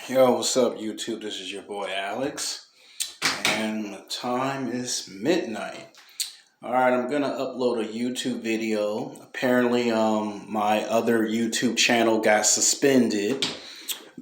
Yo, what's up, YouTube? This is your boy Alex, and the time is midnight. All right, I'm gonna upload a YouTube video. Apparently, my other YouTube channel got suspended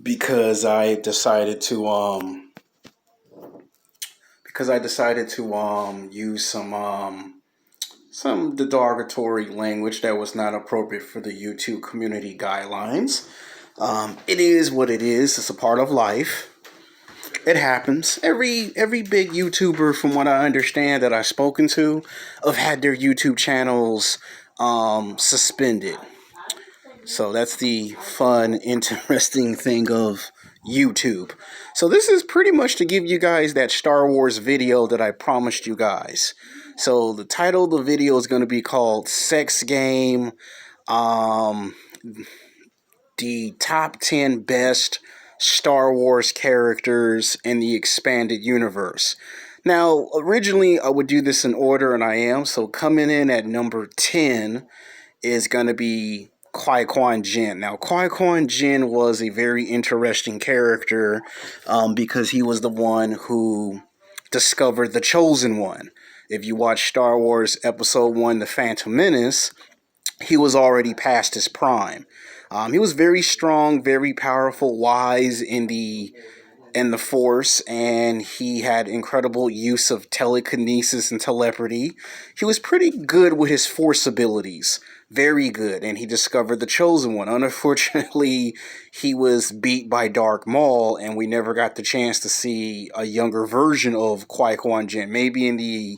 because I decided to use some derogatory language that was not appropriate for the YouTube community guidelines. It is what it is. It's a part of life. It happens. Every big YouTuber, from what I understand that I've spoken to, have had their YouTube channels suspended. So that's the fun, interesting thing of YouTube. So this is pretty much to give you guys that Star Wars video that I promised you guys. So the title of the video is going to be called Sex Game. The top 10 best Star Wars characters in the expanded universe. Now, originally I would do this in order, and I am. So coming in at number 10 is going to be Qui Gon Jinn. Now, Qui Gon Jinn was a very interesting character because he was the one who discovered the Chosen One. If you watch Star Wars Episode 1, The Phantom Menace, he was already past his prime. He was very strong, very powerful, wise in the Force, and he had incredible use of telekinesis and telepathy. He was pretty good with his Force abilities, very good, and he discovered the Chosen One. Unfortunately, he was beat by Darth Maul, and we never got the chance to see a younger version of Qui Gon Jinn. Maybe in the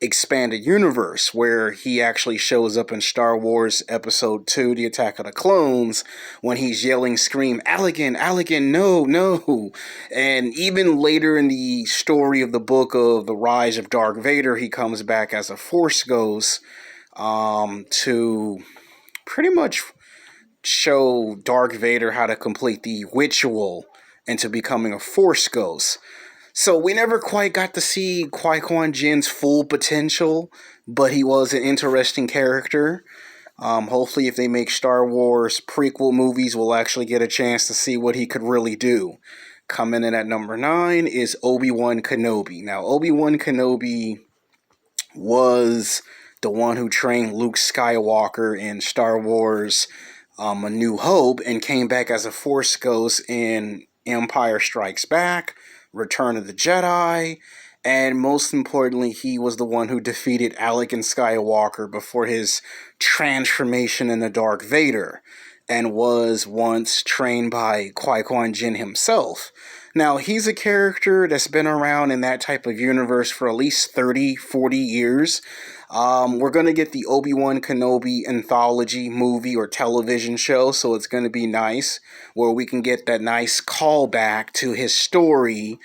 expanded universe, where he actually shows up in Star Wars Episode 2, The Attack of the Clones, when he's yelling, scream, Anakin, Anakin, no, no. And even later in the story of the book of the Rise of Darth Vader, he comes back as a Force Ghost to pretty much show Darth Vader how to complete the ritual into becoming a Force Ghost. So we never quite got to see Qui Gon Jinn's full potential, but he was an interesting character. Hopefully, if they make Star Wars prequel movies, we'll actually get a chance to see what he could really do. Coming in at number 9 is Obi Wan Kenobi. Now, Obi Wan Kenobi was the one who trained Luke Skywalker in Star Wars A New Hope and came back as a Force Ghost in Empire Strikes Back, Return of the Jedi, and most importantly, he was the one who defeated Anakin Skywalker before his transformation into Darth Vader, and was once trained by Qui Gon Jinn himself. Now, he's a character that's been around in that type of universe for at least 30, 40 years. We're going to get the Obi-Wan Kenobi anthology movie or television show, so it's going to be nice, where we can get that nice callback to his story.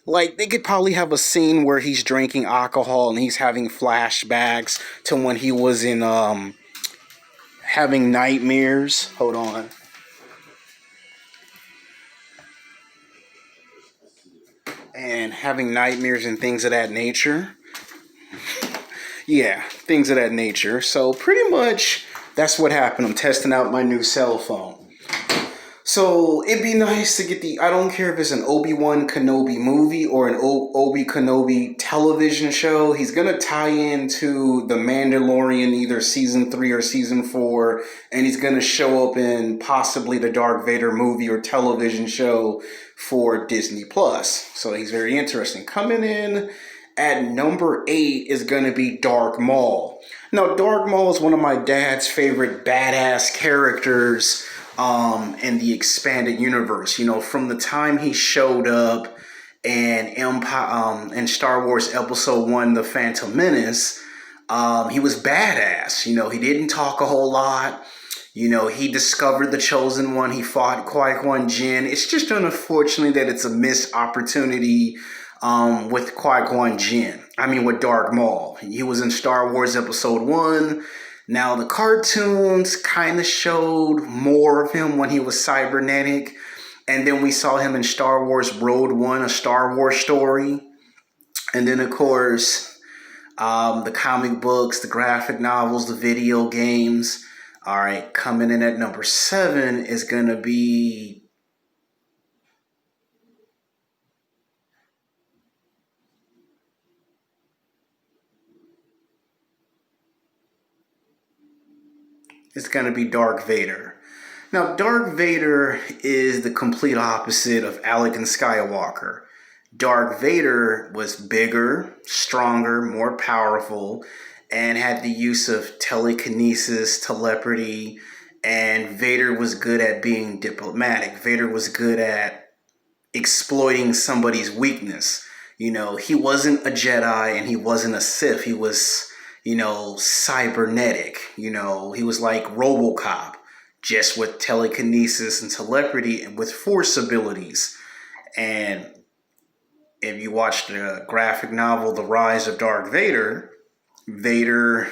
Like, they could probably have a scene where he's drinking alcohol and he's having flashbacks to when he was in, having nightmares. Hold on. And having nightmares and things of that nature. Yeah, things of that nature. So pretty much that's what happened. I'm testing out my new cell phone. So it'd be nice to get I don't care if it's an Obi-Wan Kenobi movie or an Obi Kenobi television show. He's going to tie into The Mandalorian, either season 3 or season 4. And he's going to show up in possibly the Darth Vader movie or television show for Disney Plus. So he's very interesting. Coming in at number 8 is going to be Darth Maul. Now, Darth Maul is one of my dad's favorite badass characters in the expanded universe. You know, from the time he showed up in Star Wars Episode 1, The Phantom Menace, he was badass. You know, he didn't talk a whole lot. You know, he discovered the Chosen One. He fought Qui Gon Jinn. It's just unfortunate that it's a missed opportunity with Qui-Gon Jinn. With Darth Maul. He was in Star Wars Episode 1. Now, the cartoons kind of showed more of him when he was cybernetic. And then we saw him in Star Wars Road One, a Star Wars story. And then, of course, the comic books, the graphic novels, the video games. All right, coming in at number 7 is going to be is going to be Darth Vader. Now, Darth Vader is the complete opposite of Anakin Skywalker. Darth Vader was bigger, stronger, more powerful, and had the use of telekinesis, telepathy, and Vader was good at being diplomatic. Vader was good at exploiting somebody's weakness. You know, he wasn't a Jedi and he wasn't a Sith. He was, cybernetic. He was like RoboCop, just with telekinesis and telepathy and with force abilities. And if you watch the graphic novel, The Rise of Darth Vader, Vader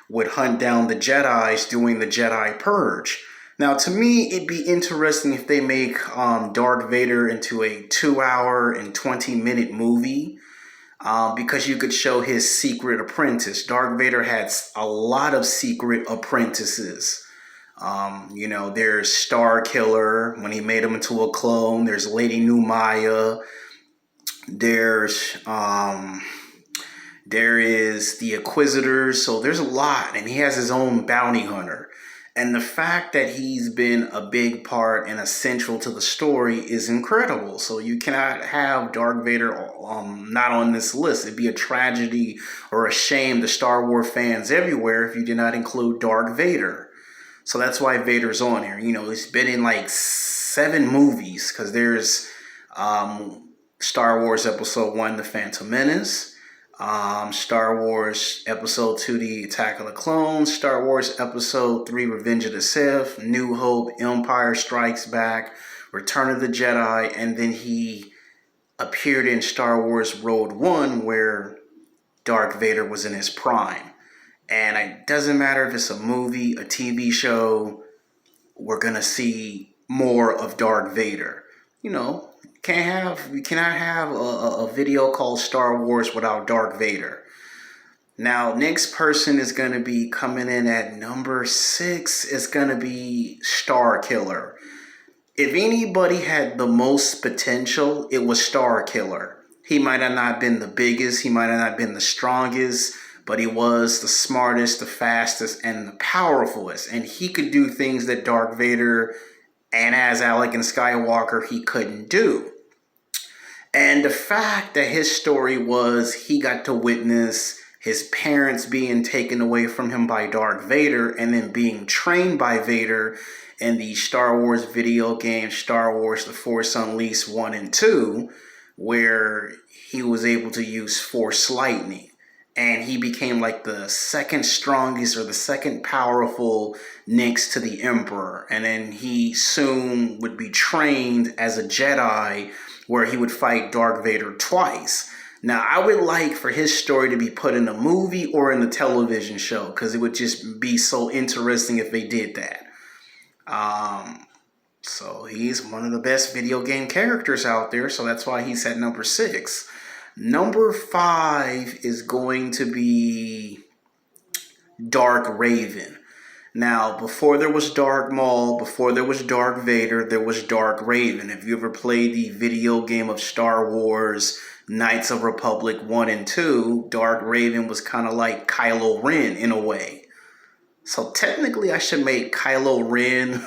would hunt down the Jedis doing the Jedi Purge. Now, to me, it'd be interesting if they make Darth Vader into a 2-hour and 20-minute movie, because you could show his secret apprentice. Darth Vader had a lot of secret apprentices. There's Star Killer when he made him into a clone. There's Lady Numaya. There is the Inquisitors. So there's a lot, and he has his own bounty hunter. And the fact that he's been a big part and essential to the story is incredible. So you cannot have Darth Vader not on this list. It'd be a tragedy or a shame to Star Wars fans everywhere if you did not include Darth Vader. So that's why Vader's on here. He's been in like 7 movies, because there's Star Wars Episode 1, The Phantom Menace, Star Wars Episode 2, The Attack of the Clones, Star Wars Episode 3, Revenge of the Sith, New Hope, Empire Strikes Back, Return of the Jedi, and then he appeared in Star Wars Rogue One, where Darth Vader was in his prime. And it doesn't matter if it's a movie, a TV show, we're going to see more of Darth Vader. We cannot have a video called Star Wars without Darth Vader. Now, next person is going to be coming in at number 6. It's going to be Star Killer. If anybody had the most potential, it was Star Killer. He might have not been the biggest, he might have not been the strongest, but he was the smartest, the fastest, and the powerfulest. And he could do things that Darth Vader and as Anakin Skywalker he couldn't do. And the fact that his story was he got to witness his parents being taken away from him by Darth Vader and then being trained by Vader in the Star Wars video game, Star Wars The Force Unleashed 1 and 2, where he was able to use Force lightning. And he became like the second strongest or the second powerful next to the Emperor. And then he soon would be trained as a Jedi, where he would fight Darth Vader twice. Now, I would like for his story to be put in a movie or in a television show, because it would just be so interesting if they did that. So he's one of the best video game characters out there, so that's why he's at number 6. Number 5 is going to be Dark Raven. Now, before there was Dark Maul, before there was Dark Vader, there was Dark Raven. If you ever played the video game of Star Wars Knights of Republic 1 and 2, Dark Raven was kind of like Kylo Ren in a way. So technically I should make Kylo Ren,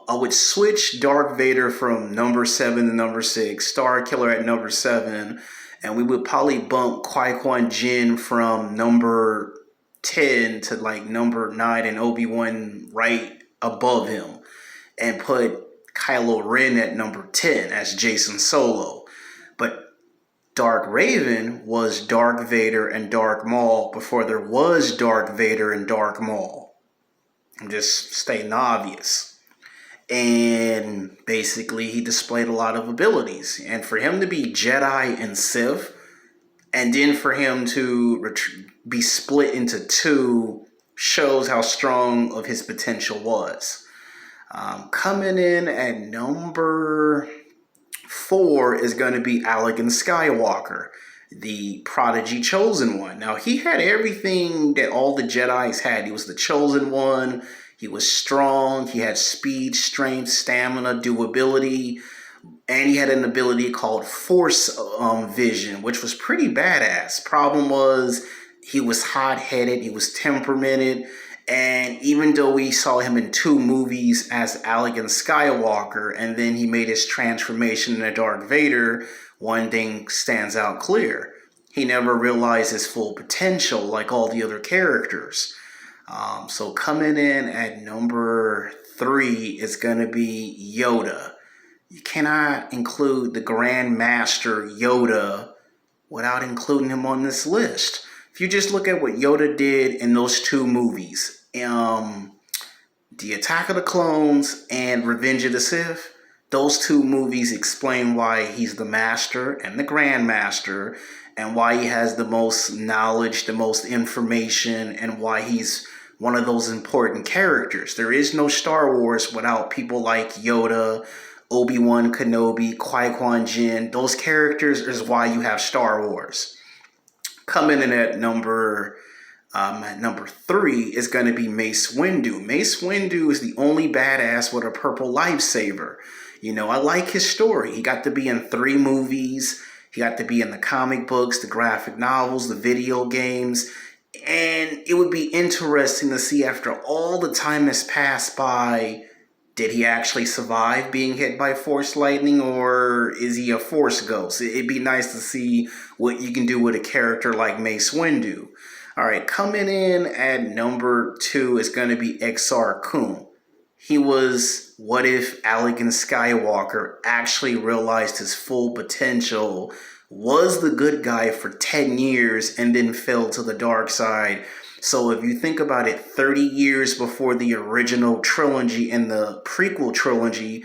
I would switch Darth Vader from number 7 to number 6, Star Killer at number 7, and we would probably bump Qui Gon Jinn from number 10 to like number 9 and Obi Wan right above him, and put Kylo Ren at number 10 as Jason Solo. But Dark Raven was Darth Vader and Dark Maul before there was Darth Vader and Dark Maul. I'm just stating the obvious. And basically he displayed a lot of abilities. And for him to be Jedi and Sith, and then for him to be split into 2, shows how strong of his potential was. Coming in at number 4 is going to be Anakin Skywalker, the prodigy chosen one. Now, he had everything that all the Jedis had. He was the chosen one. He was strong. He had speed, strength, stamina, durability, and he had an ability called Force Vision, which was pretty badass. Problem was, He was hot-headed, he was temperamented, and even though we saw him in 2 movies as Anakin Skywalker, and then he made his transformation into Darth Vader, one thing stands out clear. He never realized his full potential like all the other characters. So coming in at number 3 is going to be Yoda. You cannot include the Grand Master Yoda without including him on this list. If you just look at what Yoda did in those 2 movies, The Attack of the Clones and Revenge of the Sith, those 2 movies explain why he's the Master and the Grand Master, and why he has the most knowledge, the most information, and why he's one of those important characters. There is no Star Wars without people like Yoda, Obi Wan Kenobi, Qui Gon Jinn. Those characters is why you have Star Wars. Coming in at number 3 is going to be Mace Windu. Mace Windu is the only badass with a purple lightsaber. You know, I like his story. He got to be in 3 movies. He got to be in the comic books, the graphic novels, the video games. And it would be interesting to see, after all the time has passed by, did he actually survive being hit by Force lightning, or is he a Force ghost? It'd be nice to see what you can do with a character like Mace Windu. All right, coming in at number 2 is going to be Exar Kun. He was, what if Anakin Skywalker actually realized his full potential, was the good guy for 10 years, and then fell to the dark side? So if you think about it, 30 years before the original trilogy and the prequel trilogy,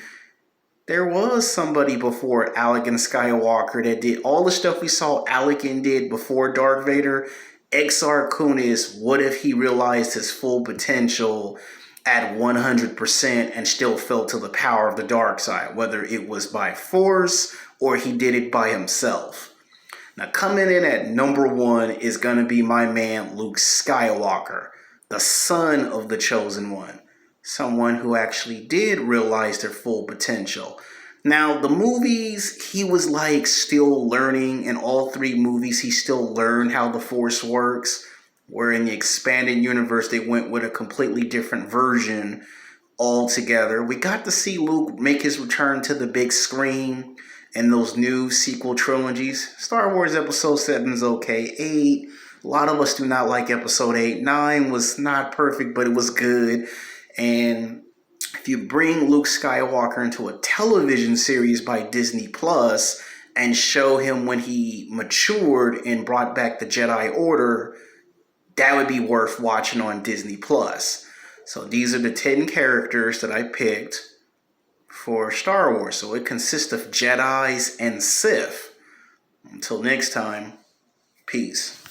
there was somebody before Anakin Skywalker that did all the stuff we saw Anakin did before Darth Vader. Exar Kun is, what if he realized his full potential at 100% and still fell to the power of the dark side, whether it was by force or he did it by himself. Now, coming in at number 1 is going to be my man Luke Skywalker, the son of the Chosen One, someone who actually did realize their full potential. Now, the movies, he was like still learning. In all 3 movies, he still learned how the Force works, where in the expanded universe, they went with a completely different version altogether. We got to see Luke make his return to the big screen in those new sequel trilogies. Star Wars Episode 7 is okay. 8, a lot of us do not like Episode 8. 9 was not perfect, but it was good. And if you bring Luke Skywalker into a television series by Disney Plus and show him when he matured and brought back the Jedi Order, that would be worth watching on Disney Plus. So these are the 10 characters that I picked for Star Wars. So it consists of Jedis and Sith. Until next time, peace.